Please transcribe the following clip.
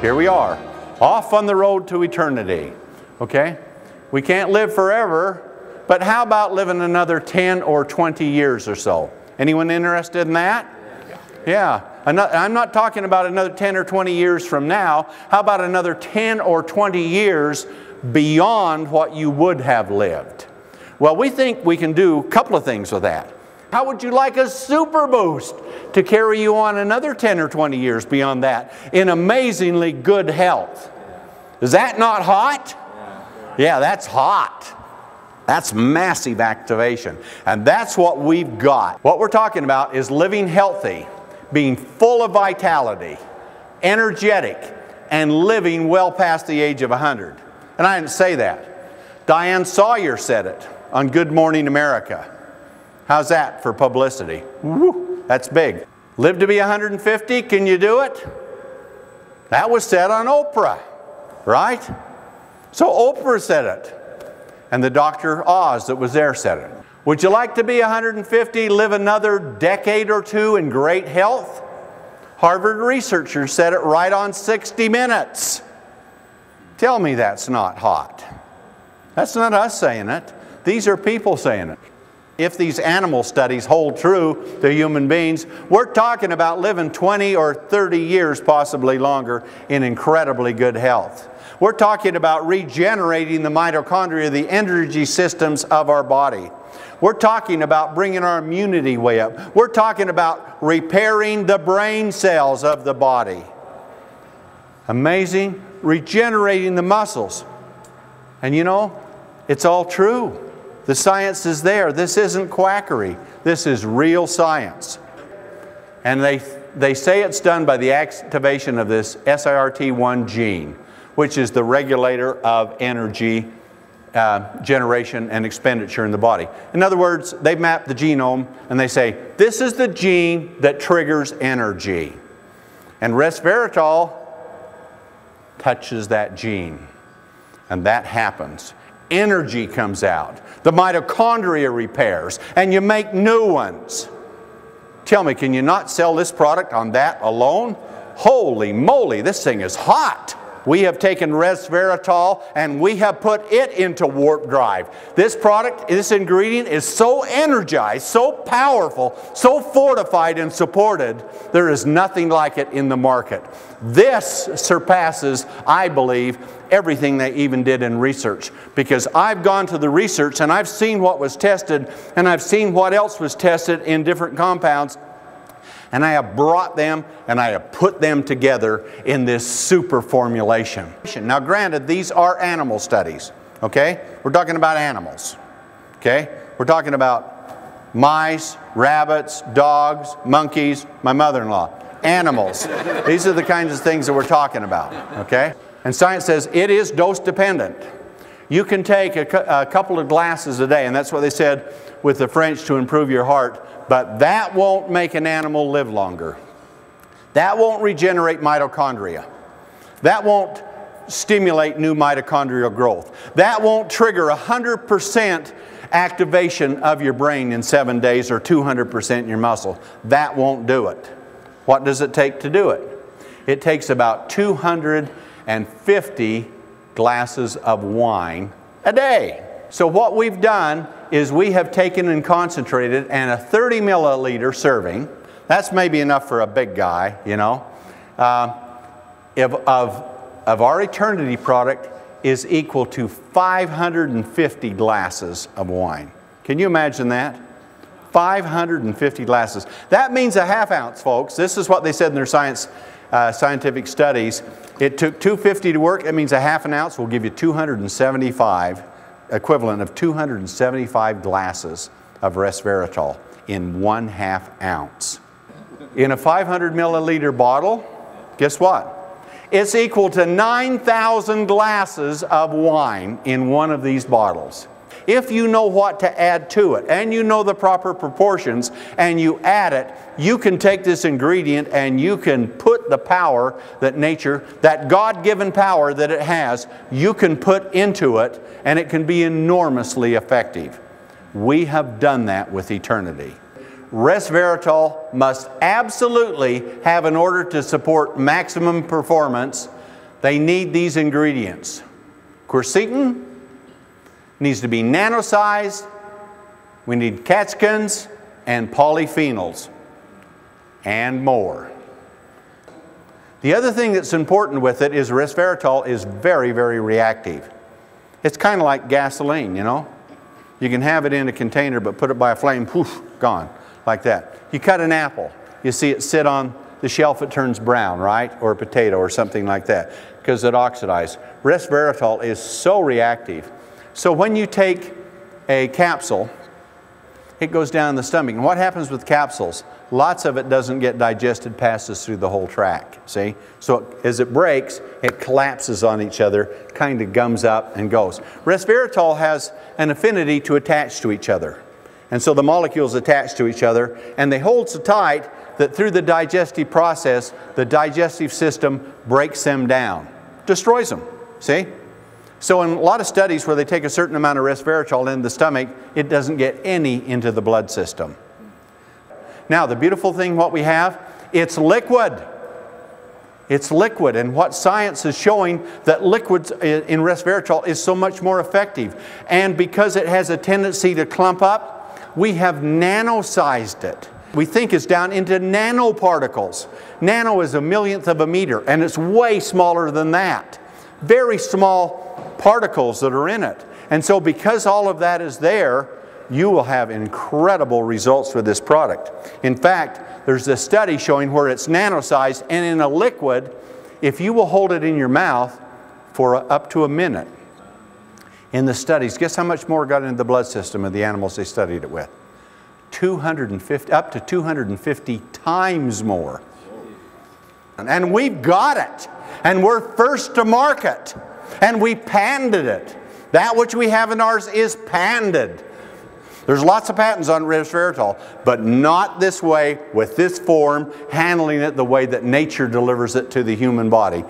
here we are, off on the road to eternity. Okay? We can't live forever, but how about living another 10 or 20 years or so? Anyone interested in that? Yeah. I'm not talking about another 10 or 20 years from now. How about another 10 or 20 years beyond what you would have lived? Well, we think we can do a couple of things with that. How would you like a super boost to carry you on another 10 or 20 years beyond that in amazingly good health? Is that not hot? Yeah, that's hot. That's massive activation. And that's what we've got. What we're talking about is living healthy, being full of vitality, energetic, and living well past the age of 100. And I didn't say that. Diane Sawyer said it on Good Morning America. How's that for publicity? Woo, that's big. Live to be 150, can you do it? That was said on Oprah, right? So Oprah said it. And the Dr. Oz that was there said it. Would you like to be 150, live another decade or two in great health? Harvard researchers said it right on 60 Minutes. Tell me that's not hot. That's not us saying it. These are people saying it. If these animal studies hold true to human beings, we're talking about living 20 or 30 years, possibly longer, in incredibly good health. We're talking about regenerating the mitochondria, the energy systems of our body. We're talking about bringing our immunity way up. We're talking about repairing the brain cells of the body. Amazing. Regenerating the muscles. And you know, it's all true. The science is there. This isn't quackery. This is real science. And they say it's done by the activation of this SIRT1 gene, which is the regulator of energy generation and expenditure in the body. In other words, they map the genome and they say, this is the gene that triggers energy. And resveratrol touches that gene. And that happens. Energy comes out. The mitochondria repairs. And you make new ones. Tell me, can you not sell this product on that alone? Holy moly, this thing is hot. We have taken resveratrol and we have put it into warp drive. This product, this ingredient is so energized, so powerful, so fortified and supported, there is nothing like it in the market. This surpasses, I believe, everything they even did in research. Because I've gone to the research and I've seen what was tested and I've seen what else was tested in different compounds. And I have brought them and I have put them together in this super formulation. Now granted, these are animal studies, okay? We're talking about animals, okay? We're talking about mice, rabbits, dogs, monkeys, my mother-in-law. Animals. These are the kinds of things that we're talking about, okay? And science says it is dose dependent. You can take a couple of glasses a day, and that's what they said with the French to improve your heart. But that won't make an animal live longer. That won't regenerate mitochondria. That won't stimulate new mitochondrial growth. That won't trigger 100% activation of your brain in 7 days or 200% in your muscle. That won't do it. What does it take to do it? It takes about 250 glasses of wine a day. So what we've done is we have taken and concentrated, and a 30 milliliter serving, that's maybe enough for a big guy, you know, of our Eternity product is equal to 550 glasses of wine. Can you imagine that? 550 glasses. That means a half ounce, folks. This is what they said in their scientific studies. It took 250 to work. It means a half an ounce will give you 275, equivalent of 275 glasses of resveratrol in 1/2 ounce. In a 500 milliliter bottle, guess what? It's equal to 9,000 glasses of wine in one of these bottles. If you know what to add to it, and you know the proper proportions, and you add it, you can take this ingredient and you can put the power that nature, that God-given power that it has, you can put into it, and it can be enormously effective. We have done that with Eternity. Resveratrol must absolutely have, in order to support maximum performance, they need these ingredients. Quercetin needs to be nano-sized. We need catechins and polyphenols and more. The other thing that's important with it is resveratrol is very, very reactive. It's kind of like gasoline, you know. You can have it in a container, but put it by a flame, poof, gone, like that. You cut an apple, you see it sit on the shelf, it turns brown, right? Or a potato or something like that, because it oxidized. Resveratrol is so reactive. So when you take a capsule, it goes down the stomach. And what happens with capsules? Lots of it doesn't get digested, passes through the whole tract, see? So as it breaks, it collapses on each other, kind of gums up and goes. Resveratrol has an affinity to attach to each other. And so the molecules attach to each other, and they hold so tight that through the digestive process, the digestive system breaks them down, destroys them, see? So in a lot of studies where they take a certain amount of resveratrol in the stomach, it doesn't get any into the blood system. Now, the beautiful thing what we have, it's liquid. It's liquid, and what science is showing that liquids in resveratrol is so much more effective. And because it has a tendency to clump up, we have nano-sized it. We think it's down into nanoparticles. Nano is a millionth of a meter, and it's way smaller than that. Very small particles that are in it. And so because all of that is there, you will have incredible results with this product. In fact, there's a study showing where it's nano-sized, and in a liquid, if you will hold it in your mouth for up to a minute. In the studies, guess how much more got into the blood system of the animals they studied it with? 250, up to 250 times more. And we've got it. And we're first to market. And we patented it. That which we have in ours is patented. There's lots of patents on resveratrol, but not this way, with this form, handling it the way that nature delivers it to the human body.